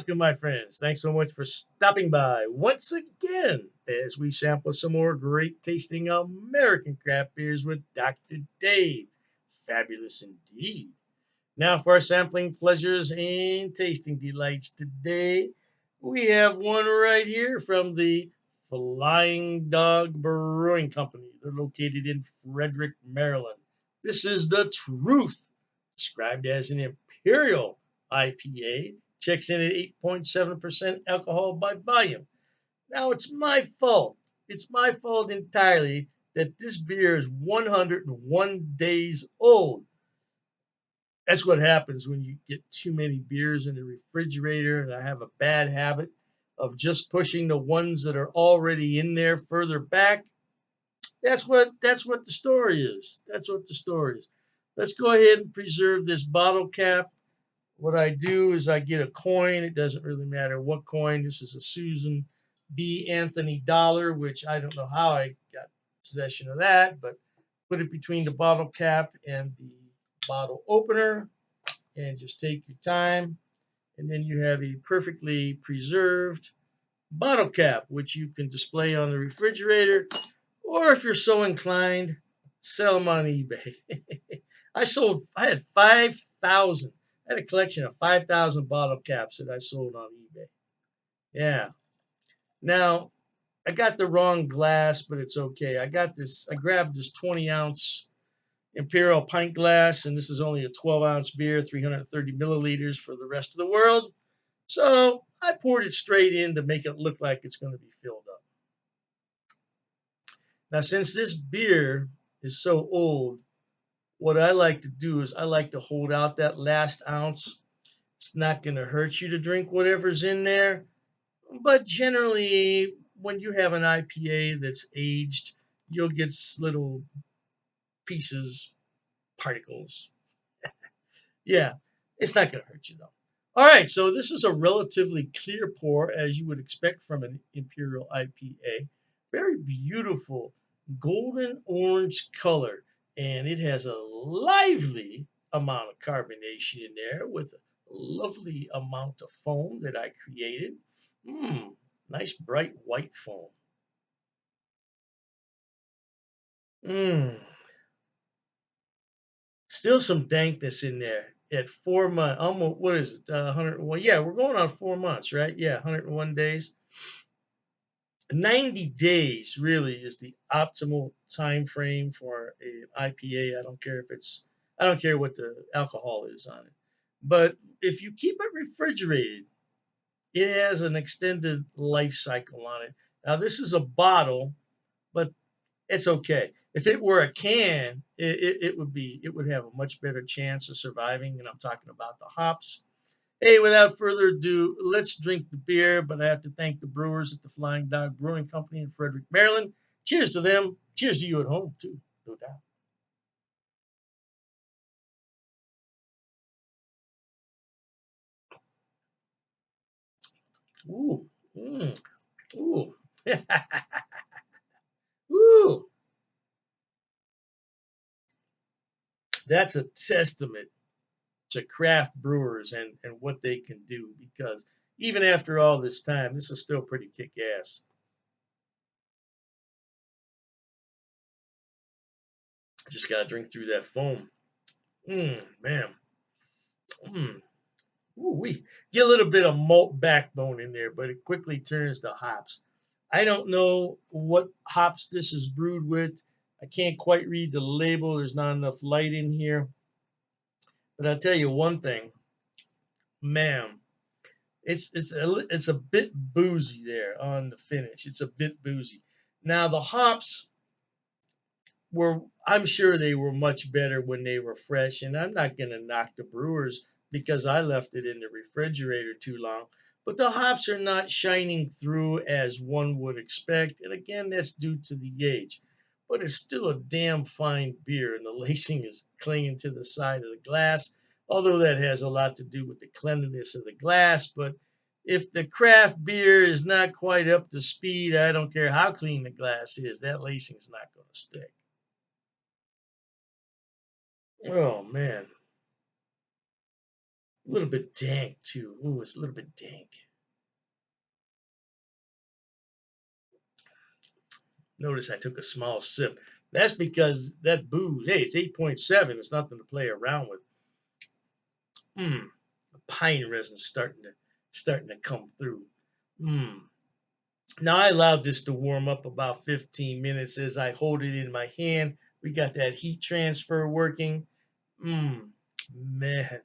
Welcome, my friends. Thanks so much for stopping by once again as we sample some more great tasting American craft beers with Dr. Dave. Fabulous indeed. Now, for our sampling pleasures and tasting delights today, we have one right here from the Flying Dog Brewing Company. They're located in Frederick, Maryland. This is the Truth, described as an Imperial IPA. Checks in at 8.7% alcohol by volume. Now, it's my fault. It's my fault entirely that this beer is 101 days old. That's what happens when you get too many beers in the refrigerator. And I have a bad habit of just pushing the ones that are already in there further back. That's what the story is. That's what the story is. Let's go ahead and preserve this bottle cap. What I do is I get a coin. It doesn't really matter what coin. This is a Susan B. Anthony dollar, which I don't know how I got possession of that, but put it between the bottle cap and the bottle opener and just take your time. And then you have a perfectly preserved bottle cap, which you can display on the refrigerator, or if you're so inclined, sell them on eBay. I had 5,000. I had a collection of 5,000 bottle caps that I sold on eBay. Yeah. Now, I got the wrong glass, but it's okay. I grabbed this 20-ounce Imperial pint glass, and this is only a 12-ounce beer, 330 milliliters for the rest of the world. So I poured it straight in to make it look like it's going to be filled up. Now, since this beer is so old, what I like to do is I like to hold out that last ounce. It's not going to hurt you to drink whatever's in there. But generally, when you have an IPA that's aged, you'll get little pieces, particles. Yeah, it's not going to hurt you though. All right, so this is a relatively clear pour, as you would expect from an Imperial IPA. Very beautiful golden orange color, and it has a lively amount of carbonation in there with a lovely amount of foam that I created. Nice bright white foam. Mmm, Still some dankness in there at 4 months. Almost, what is it? 101. Yeah, we're going on 4 months, right? Yeah, 101 days. 90 days really is the optimal time frame for an IPA. I don't care what the alcohol is on it. But if you keep it refrigerated, it has an extended life cycle on it. Now, this is a bottle, but it's okay. If it were a can, it would have a much better chance of surviving. And I'm talking about the hops. Hey, without further ado, let's drink the beer. But I have to thank the brewers at the Flying Dog Brewing Company in Frederick, Maryland. Cheers to them. Cheers to you at home too, no doubt. Ooh, ooh, ooh. That's a testament to craft brewers and what they can do because even after all this time, this is still pretty kick ass. Just got to drink through that foam. Man. Mm. Ooh, we get a little bit of malt backbone in there, but it quickly turns to hops. I don't know what hops this is brewed with. I can't quite read the label. There's not enough light in here. But I'll tell you one thing, man. It's a bit boozy there on the finish. It's a bit boozy. Now the hops were, I'm sure they were much better when they were fresh, and I'm not gonna knock the brewers because I left it in the refrigerator too long. But the hops are not shining through as one would expect, and again, that's due to the age. But it's still a damn fine beer, and the lacing is clinging to the side of the glass. Although that has a lot to do with the cleanliness of the glass, but if the craft beer is not quite up to speed, I don't care how clean the glass is, that lacing's not going to stick. Oh man. A little bit dank too. Ooh, it's a little bit dank. Notice I took a small sip. That's because that booze, hey, it's 8.7. It's nothing to play around with. Mmm, the pine resin starting to come through. Mmm. Now I allowed this to warm up about 15 minutes as I hold it in my hand. We got that heat transfer working. Mmm, man.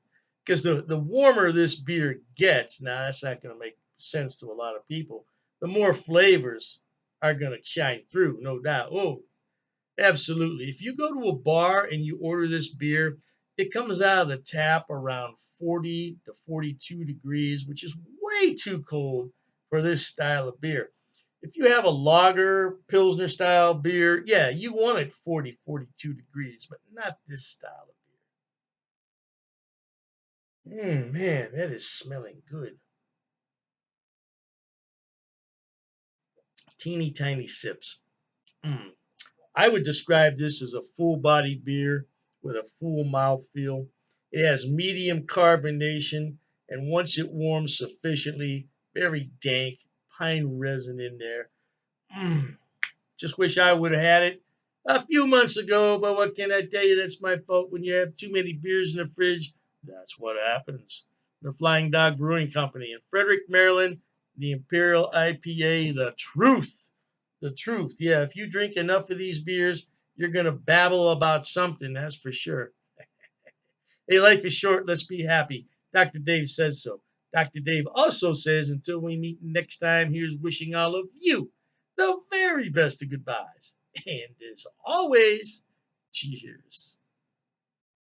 Because the warmer this beer gets, now that's not going to make sense to a lot of people, the more flavors are going to shine through, no doubt. Oh, absolutely. If you go to a bar and you order this beer, it comes out of the tap around 40 to 42 degrees, which is way too cold for this style of beer. If you have a lager, Pilsner style beer, yeah, you want it 40, 42 degrees, but not this style of beer. Man, that is smelling good. Teeny tiny sips. Mm. I would describe this as a full bodied beer with a full mouth feel. It has medium carbonation, and once it warms sufficiently, very dank pine resin in there. Mm, just wish I would have had it a few months ago, but what can I tell you? That's my fault. When you have too many beers in the fridge, that's what happens. The Flying Dog Brewing Company in Frederick, Maryland, the Imperial IPA, the truth. The truth. Yeah, if you drink enough of these beers, you're going to babble about something, that's for sure. Hey, life is short. Let's be happy. Dr. Dave says so. Dr. Dave also says, until we meet next time, here's wishing all of you the very best of goodbyes. And as always, cheers.